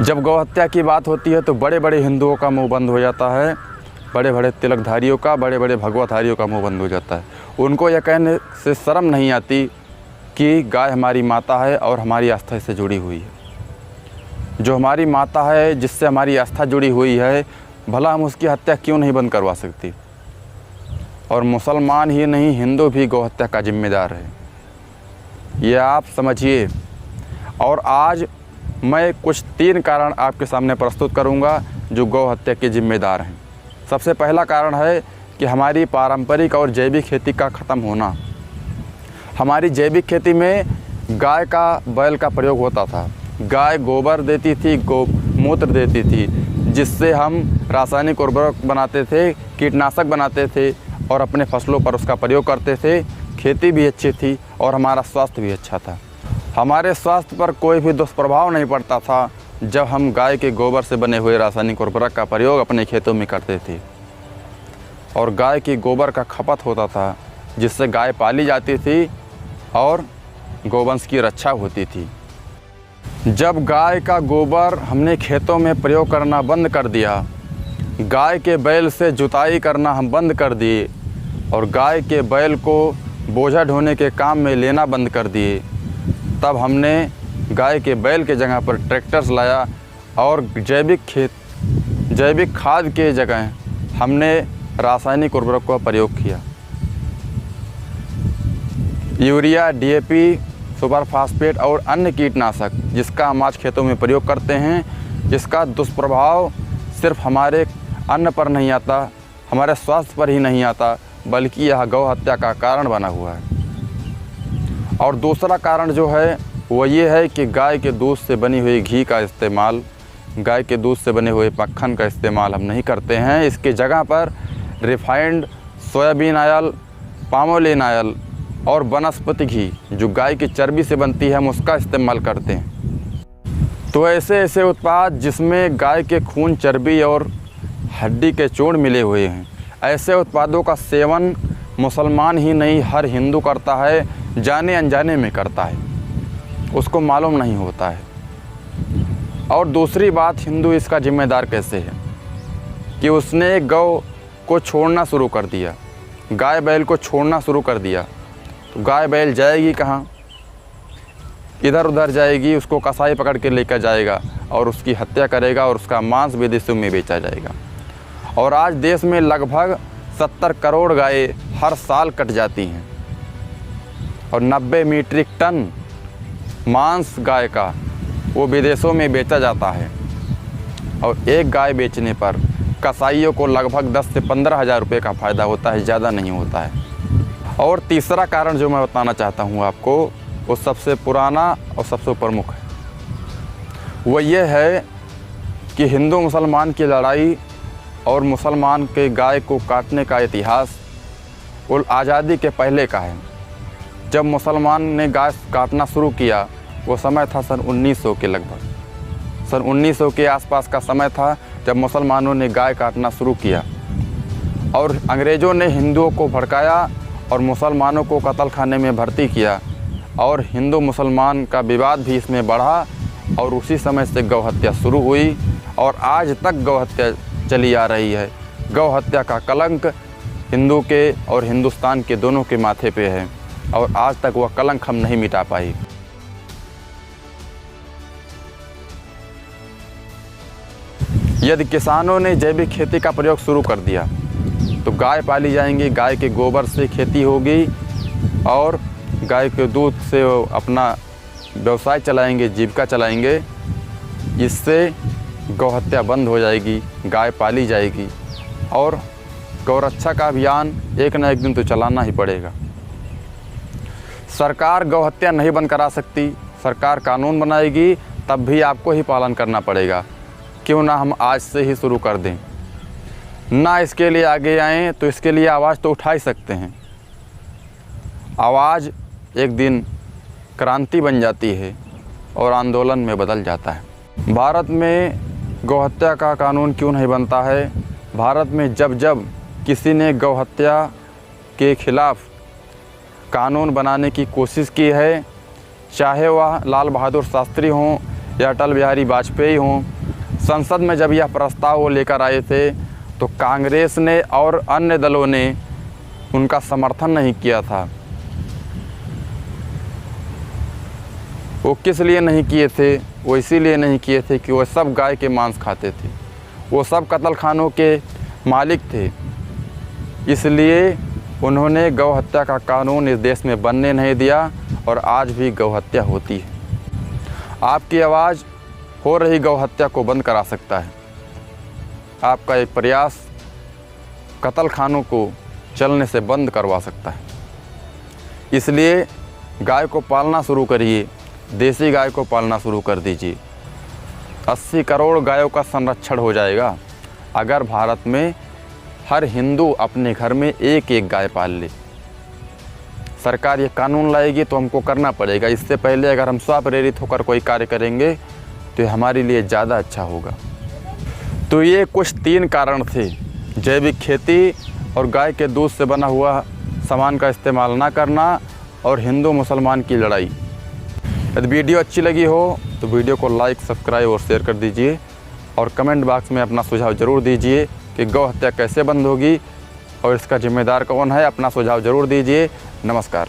जब गौ हत्या की बात होती है तो बड़े बड़े हिंदुओं का मुंह बंद हो जाता है, बड़े बड़े तिलकधारियों का, बड़े बड़े भगवाधारियों का मुंह बंद हो जाता है। उनको यह कहने से शर्म नहीं आती कि गाय हमारी माता है और हमारी आस्था से जुड़ी हुई है। जो हमारी माता है, जिससे हमारी आस्था जुड़ी हुई है, भला हम उसकी हत्या क्यों नहीं बंद करवा सकती। और मुसलमान ही नहीं, हिंदू भी गौ हत्या का जिम्मेदार है, ये आप समझिए। और आज मैं कुछ 3 कारण आपके सामने प्रस्तुत करूंगा जो गौ हत्या के जिम्मेदार हैं। सबसे पहला कारण है कि हमारी पारंपरिक और जैविक खेती का ख़त्म होना। हमारी जैविक खेती में गाय का, बैल का प्रयोग होता था। गाय गोबर देती थी, गोमूत्र देती थी, जिससे हम रासायनिक उर्वरक बनाते थे, कीटनाशक बनाते थे और अपने फसलों पर उसका प्रयोग करते थे। खेती भी अच्छी थी और हमारा स्वास्थ्य भी अच्छा था। हमारे स्वास्थ्य पर कोई भी दुष्प्रभाव नहीं पड़ता था जब हम गाय के गोबर से बने हुए रासायनिक उर्वरक का प्रयोग अपने खेतों में करते थे। और गाय की गोबर का खपत होता था, जिससे गाय पाली जाती थी और गौवंश की रक्षा होती थी। जब गाय का गोबर हमने खेतों में प्रयोग करना बंद कर दिया, गाय के बैल से जुताई करना हम बंद कर दिए और गाय के बैल को बोझा ढोने के काम में लेना बंद कर दिए, तब हमने गाय के बैल के जगह पर ट्रैक्टर्स लाया और जैविक खाद के जगह हमने रासायनिक उर्वरक का प्रयोग किया। यूरिया, डीएपी, सुपर फास्फेट और अन्य कीटनाशक जिसका हम आज खेतों में प्रयोग करते हैं, जिसका दुष्प्रभाव सिर्फ हमारे अन्न पर नहीं आता, हमारे स्वास्थ्य पर ही नहीं आता, बल्कि यह गौ हत्या का कारण बना हुआ है। और दूसरा कारण जो है वो ये है कि गाय के दूध से बनी हुई घी का इस्तेमाल, गाय के दूध से बने हुए मक्खन का इस्तेमाल हम नहीं करते हैं। इसके जगह पर refined soybean oil, palmolein oil और वनस्पति घी जो गाय की चर्बी से बनती है, हम उसका इस्तेमाल करते हैं। तो ऐसे उत्पाद जिसमें गाय के खून, चर्बी और हड्डी के चूर्ण मिले हुए हैं, ऐसे उत्पादों का सेवन मुसलमान ही नहीं हर हिंदू करता है, जाने अनजाने में करता है, उसको मालूम नहीं होता है। और दूसरी बात, हिंदू इसका जिम्मेदार कैसे है कि उसने गौ को छोड़ना शुरू कर दिया, गाय बैल को छोड़ना शुरू कर दिया। तो गाय बैल जाएगी कहाँ? इधर उधर जाएगी, उसको कसाई पकड़ के लेकर जाएगा और उसकी हत्या करेगा और उसका मांस विदेशों में बेचा जाएगा। और आज देश में लगभग 70 करोड़ गायें हर साल कट जाती हैं और 90 मीट्रिक टन मांस गाय का वो विदेशों में बेचा जाता है। और एक गाय बेचने पर कसाईयों को लगभग 10 से 15 हज़ार रुपये का फ़ायदा होता है, ज़्यादा नहीं होता है। और तीसरा कारण जो मैं बताना चाहता हूँ आपको, वो सबसे पुराना और सबसे प्रमुख है। वो ये है कि हिंदू मुसलमान की लड़ाई और मुसलमान के गाय को काटने का इतिहास वो आज़ादी के पहले का है। जब मुसलमान ने गाय काटना शुरू किया, वो समय था सन 1900 के लगभग, सन 1900 के आसपास का समय था जब मुसलमानों ने गाय काटना शुरू किया। और अंग्रेज़ों ने हिंदुओं को भड़काया और मुसलमानों को कत्ल खाने में भर्ती किया और हिंदू मुसलमान का विवाद भी इसमें बढ़ा और उसी समय से गौ हत्या शुरू हुई और आज तक गौ हत्या चली आ रही है। गौ हत्या का कलंक हिंदू के और हिंदुस्तान के दोनों के माथे पे है और आज तक वह कलंक हम नहीं मिटा पाई। यदि किसानों ने जैविक खेती का प्रयोग शुरू कर दिया तो गाय पाली जाएंगी, गाय के गोबर से खेती होगी और गाय के दूध से वो अपना व्यवसाय चलाएंगे, जीविका चलाएंगे। इससे गौ हत्या बंद हो जाएगी, गाय पाली जाएगी और गौरक्षा का अभियान एक न एक दिन तो चलाना ही पड़ेगा। सरकार गौ हत्या नहीं बंद करा सकती, सरकार कानून बनाएगी, तब भी आपको ही पालन करना पड़ेगा। क्यों ना हम आज से ही शुरू कर दें, ना इसके लिए आगे आएँ तो इसके लिए आवाज़ तो उठा ही सकते हैं। आवाज़ एक दिन क्रांति बन जाती है और आंदोलन में बदल जाता है। भारत में गौ हत्या का कानून क्यों नहीं बनता है? भारत में जब जब किसी ने गौ हत्या के खिलाफ कानून बनाने की कोशिश की है, चाहे वह लाल बहादुर शास्त्री हों या अटल बिहारी वाजपेयी हों संसद में जब यह प्रस्ताव वो लेकर आए थे तो कांग्रेस ने और अन्य दलों ने उनका समर्थन नहीं किया था। वो किस लिए नहीं किए थे? वो इसीलिए नहीं किए थे कि वो सब गाय के मांस खाते थे, वो सब कत्लखानों के मालिक थे। इसलिए उन्होंने गौ हत्या का कानून इस देश में बनने नहीं दिया और आज भी गौ हत्या होती है। आपकी आवाज़ हो रही गौ हत्या को बंद करा सकता है। आपका एक प्रयास कत्लखानों को चलने से बंद करवा सकता है। इसलिए गाय को पालना शुरू करिए, देसी गाय को पालना शुरू कर दीजिए। 80 करोड़ गायों का संरक्षण हो जाएगा अगर भारत में हर हिंदू अपने घर में एक एक गाय पाल ले। सरकार ये कानून लाएगी तो हमको करना पड़ेगा। इससे पहले अगर हम स्वप्रेरित होकर कोई कार्य करेंगे तो ये हमारे लिए ज़्यादा अच्छा होगा। तो ये कुछ 3 कारण थे: जैविक खेती और गाय के दूध से बना हुआ सामान का इस्तेमाल ना करना और हिंदू मुसलमान की लड़ाई। यदि वीडियो अच्छी लगी हो तो वीडियो को लाइक, सब्सक्राइब और शेयर कर दीजिए और कमेंट बॉक्स में अपना सुझाव ज़रूर दीजिए कि गौ हत्या कैसे बंद होगी और इसका जिम्मेदार कौन है। अपना सुझाव ज़रूर दीजिए। नमस्कार।